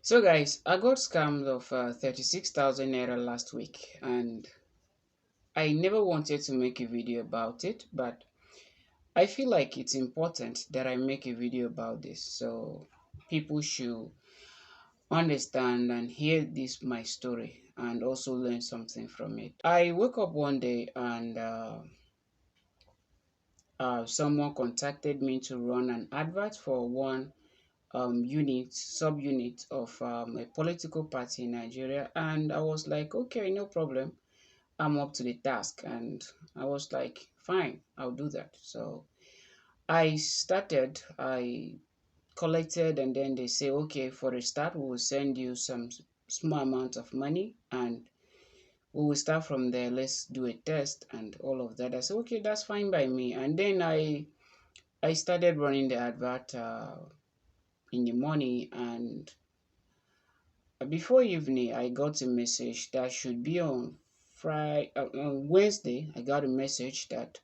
So guys, I got scammed of 36,000 naira last week, and I never wanted to make a video about it, but I feel like it's important that I make a video about this so people should understand and hear this my story and also learn something from it. I woke up one day and someone contacted me to run an advert for one sub-unit of a political party in Nigeria, and I was like, okay, no problem. I'm up to the task, and I was like, fine, I'll do that. So I collected, and then they say, okay, for a start, we will send you some small amount of money, and we will start from there. Let's do a test and all of that. I said, okay, that's fine by me. And then I started running the advert in the morning, and before evening, I got a message that should be on on Wednesday. I got a message that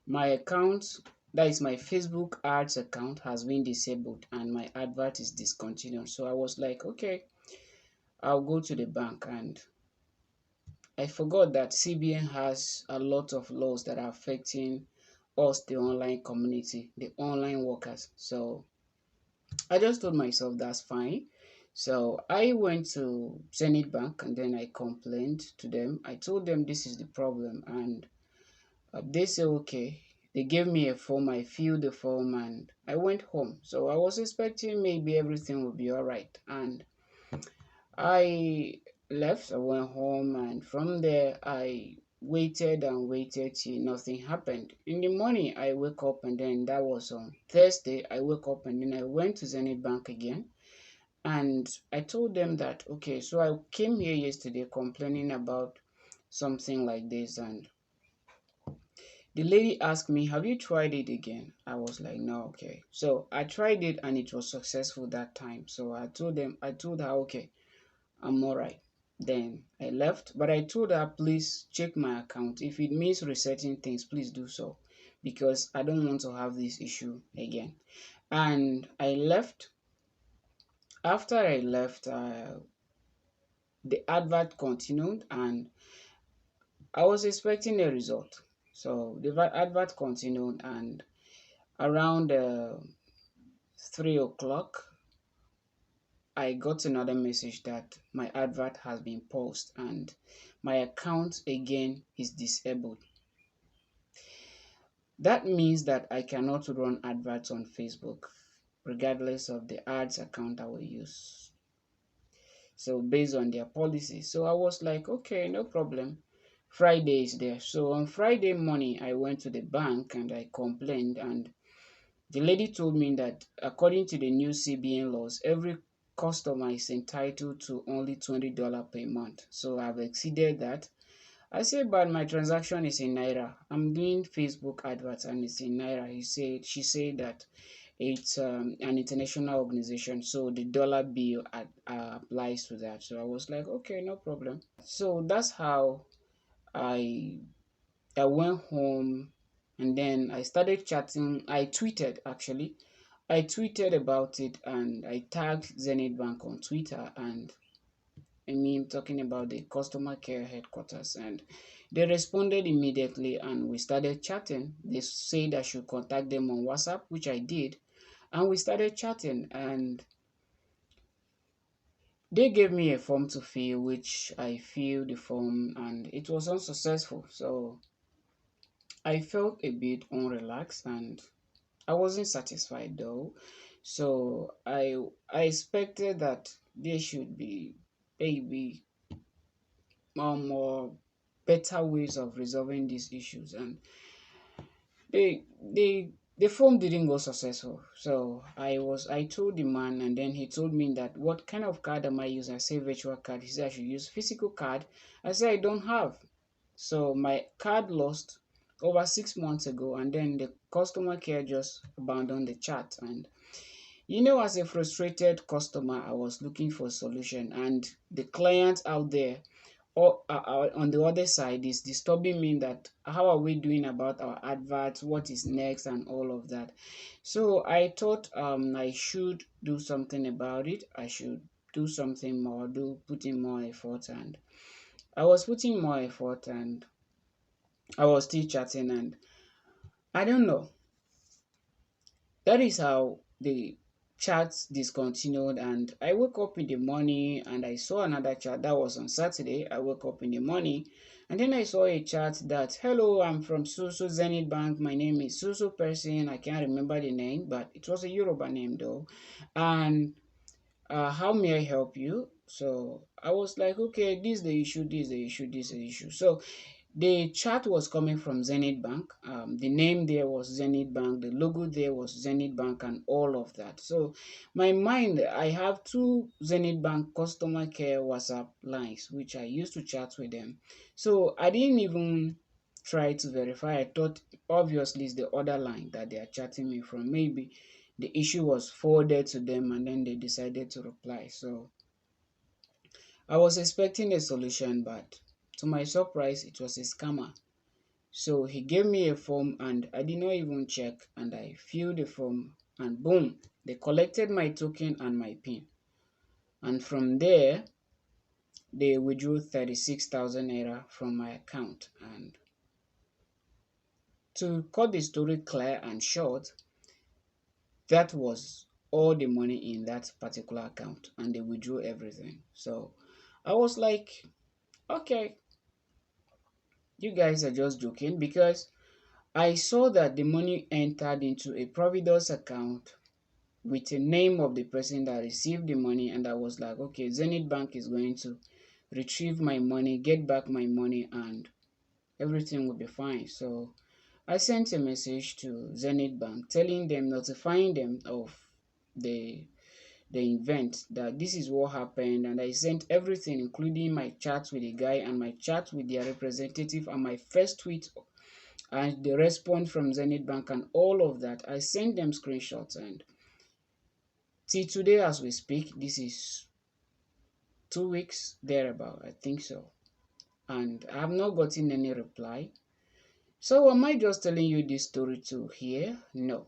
my account, that is my Facebook ads account, has been disabled and my advert is discontinued. So I was like, okay, I'll go to the bank, and I forgot that CBN has a lot of laws that are affecting us, the online community, the online workers. So I just told myself that's fine. So I went to Zenith Bank and then I complained to them. I told them this is the problem, and they said okay. They gave me a form. I filled the form and I went home. So I was expecting maybe everything would be all right. And I left. I went home, and from there I waited and waited till nothing happened. In the morning, I woke up, and then that was on Thursday. I woke up and then I went to Zenith Bank again, and I told them that okay, so I came here yesterday complaining about something like this, and the lady asked me, have you tried it again? I was like, no. Okay, so I tried it and it was successful that time. So I told her, okay, I'm all right. Then I left, but I told her, please check my account. If it means resetting things, please do so, because I don't want to have this issue again. And I left. After I left, the advert continued, and I was expecting a result. So the advert continued, and around 3 o'clock, I got another message that my advert has been paused and my account again is disabled. That means that I cannot run adverts on Facebook regardless of the ads account I will use. So based on their policy. So I was like, okay, no problem. Friday is there. So on Friday morning, I went to the bank and I complained, and the lady told me that according to the new CBN laws, every customer is entitled to only $20 per month. So I've exceeded that. I said, but my transaction is in Naira. I'm doing Facebook adverts and it's in Naira. She said that it's an international organization, so the dollar bill applies to that. So I was like, okay, no problem. So that's how I I went home, and then I started chatting. I tweeted actually. I tweeted about it and I tagged Zenith Bank on Twitter, and I mean talking about the customer care headquarters, and they responded immediately and we started chatting. They said I should contact them on WhatsApp, which I did, and we started chatting, and they gave me a form to fill, which I filled the form and it was unsuccessful. So I felt a bit unrelaxed and I wasn't satisfied though. So I expected that there should be maybe more better ways of resolving these issues, and the form didn't go successful. So I told the man, and then he told me that what kind of card am I using? I say virtual card. He said I should use physical card. I said I don't have. So my card lost over 6 months ago, and then the customer care just abandoned the chat. And as a frustrated customer, I was looking for a solution, and the client out there, or on the other side, is disturbing me that how are we doing about our adverts, what is next, and all of that. So I thought I should do something about it. I should do something more, do put in more effort. And I was putting more effort, and I was still chatting, and I don't know. That is how the chat discontinued. And I woke up in the morning and I saw another chat that was on Saturday. I woke up in the morning and then I saw a chat that, hello, I'm from Susu Zenith Bank. My name is Susu person. I can't remember the name, but it was a Yoruba name though. And how may I help you? So I was like, okay, this is the issue, this is the issue, this is the issue. So the chat was coming from Zenith Bank. The name there was Zenith Bank. The logo there was Zenith Bank and all of that. So my mind, I have two Zenith Bank customer care WhatsApp lines, which I used to chat with them. So I didn't even try to verify. I thought obviously it's the other line that they are chatting me from. Maybe the issue was forwarded to them and then they decided to reply. So I was expecting a solution, but to my surprise, it was a scammer. So he gave me a form and I did not even check, and I filled the form and boom, they collected my token and my PIN. And from there, they withdrew 36,000 Naira from my account. And to cut the story clear and short, that was all the money in that particular account and they withdrew everything. So I was like, okay, you guys are just joking, because I saw that the money entered into a Providence account with the name of the person that received the money, and I was like, okay, Zenith Bank is going to retrieve my money, get back my money, and everything will be fine. So I sent a message to Zenith Bank telling them, notifying them of the the event, that this is what happened, and I sent everything including my chat with the guy and my chat with their representative and my first tweet and the response from Zenith Bank and all of that. I sent them screenshots, and till today as we speak, this is 2 weeks thereabout, I think so, and I have not gotten any reply. So am I just telling you this story to hear? No.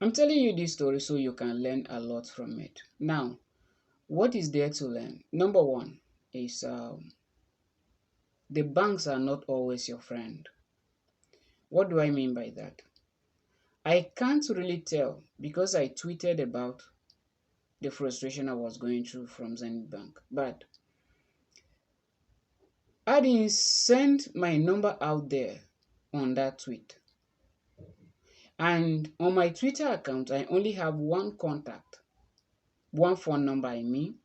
I'm telling you this story so you can learn a lot from it. Now, what is there to learn? Number one is the banks are not always your friend. What do I mean by that? I can't really tell because I tweeted about the frustration I was going through from Zenith Bank. But I didn't send my number out there on that tweet. And on my Twitter account, I only have one contact, one phone number, I mean.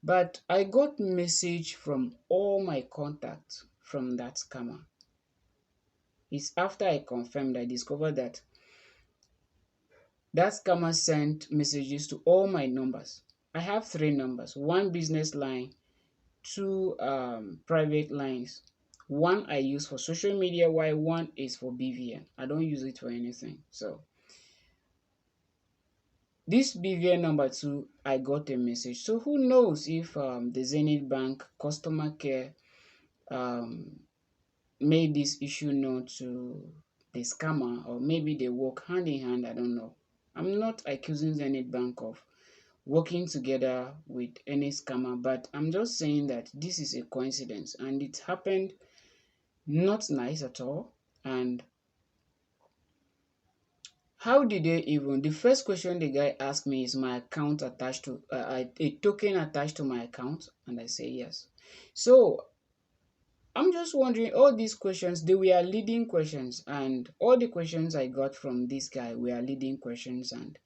But I got message from all my contacts from that scammer. It's after I confirmed, I discovered that that scammer sent messages to all my numbers. I have three numbers, one business line, two private lines. One I use for social media, while one is for BVN. I don't use it for anything. So this BVN number two, I got a message. So who knows if the Zenith Bank customer care um, made this issue known to the scammer, or maybe they work hand in hand. I don't know. I'm not accusing Zenith Bank of working together with any scammer, but I'm just saying that this is a coincidence and it happened not nice at all. And how did they even, the first question the guy asked me is, my account attached to a token attached to my account, and I say yes. So I'm just wondering, all these questions, they were leading questions, and all the questions I got from this guy were leading questions and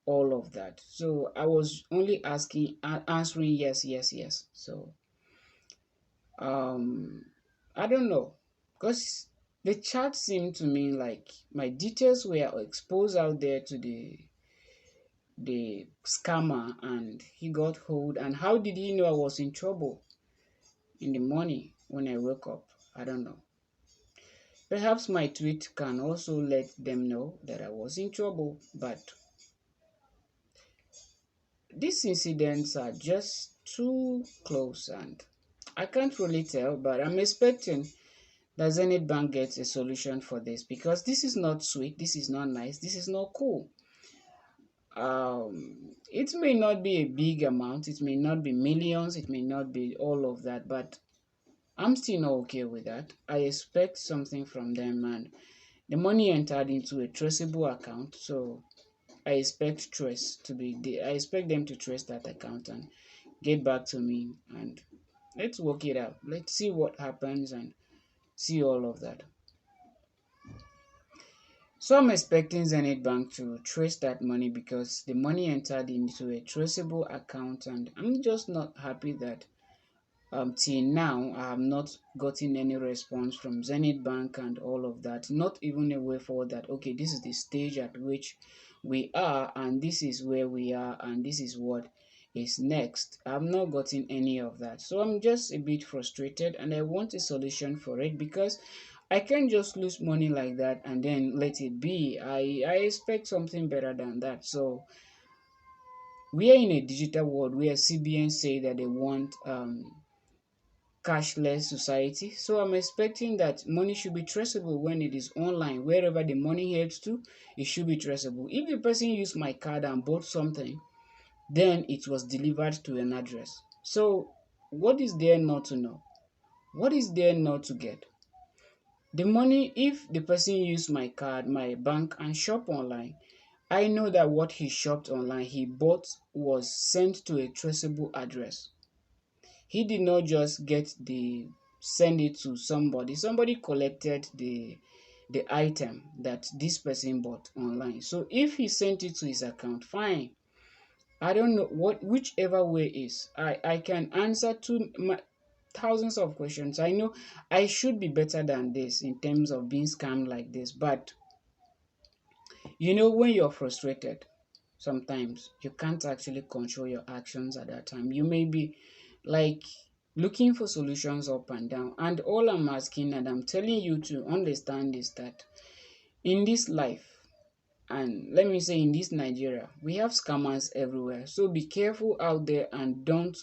all of that. So I was only asking, answering yes, yes, yes. So um, I don't know, because the chat seemed to me like my details were exposed out there to the scammer, and he got hold. And how did he know I was in trouble in the morning when I woke up? I don't know. Perhaps my tweet can also let them know that I was in trouble, but these incidents are just too close and I can't really tell, but I'm expecting that Zenith Bank gets a solution for this, because this is not sweet, this is not nice, this is not cool. It may not be a big amount, it may not be millions, it may not be all of that, but I'm still not okay with that. I expect something from them, and the money entered into a traceable account, so I expect I expect them to trace that account and get back to me, and let's work it out. Let's see what happens and see all of that. So I'm expecting Zenith Bank to trace that money because the money entered into a traceable account, and I'm just not happy that till now I have not gotten any response from Zenith Bank and all of that. Not even a way forward that okay, this is the stage at which we are, and this is where we are, and this is what is next. I've not gotten any of that. So I'm just a bit frustrated, and I want a solution for it because I can't just lose money like that and then let it be. I expect something better than that. So we are in a digital world where CBN say that they want cashless society. So I'm expecting that money should be traceable when it is online. Wherever the money heads to, it should be traceable. If the person used my card and bought something, then it was delivered to an address. So what is there not to know? What is there not to get? The money, if the person used my card, my bank, and shop online, I know that what he shopped online, he bought was sent to a traceable address. He did not just send it to somebody. Somebody collected the item that this person bought online. So if he sent it to his account, fine. I don't know whichever way is. I can answer to my thousands of questions. I know I should be better than this in terms of being scammed like this, but when you're frustrated, sometimes you can't actually control your actions at that time. You may be like looking for solutions up and down. And all I'm asking and I'm telling you to understand is that in this life, and let me say in this Nigeria, we have scammers everywhere. So be careful out there and don't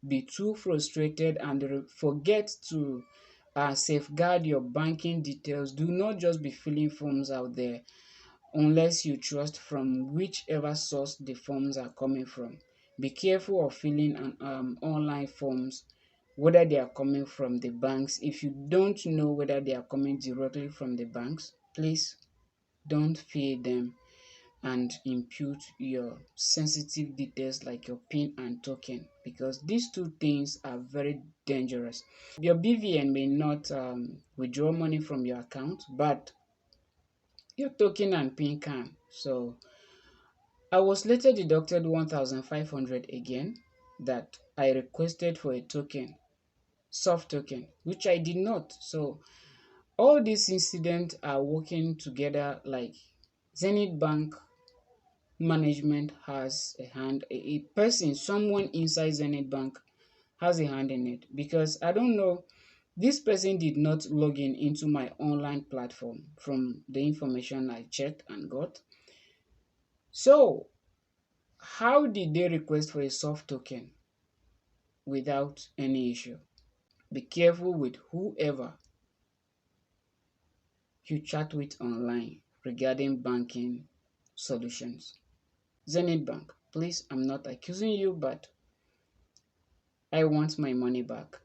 be too frustrated and forget to safeguard your banking details. Do not just be filling forms out there unless you trust from whichever source the forms are coming from. Be careful of filling online forms, whether they are coming from the banks. If you don't know whether they are coming directly from the banks, please don't fill them and impute your sensitive details like your PIN and token, because these two things are very dangerous. Your BVN may not withdraw money from your account, but your token and PIN can. So I was later deducted 1,500 again that I requested for a token, soft token, which I did not. So all these incidents are working together like Zenith Bank management has a hand, a person, someone inside Zenith Bank has a hand in it, because I don't know, this person did not log in into my online platform from the information I checked and got. So how did they request for a soft token without any issue? Be careful with whoever you chat with online regarding banking solutions. Zenith Bank, please, I'm not accusing you, but I want my money back.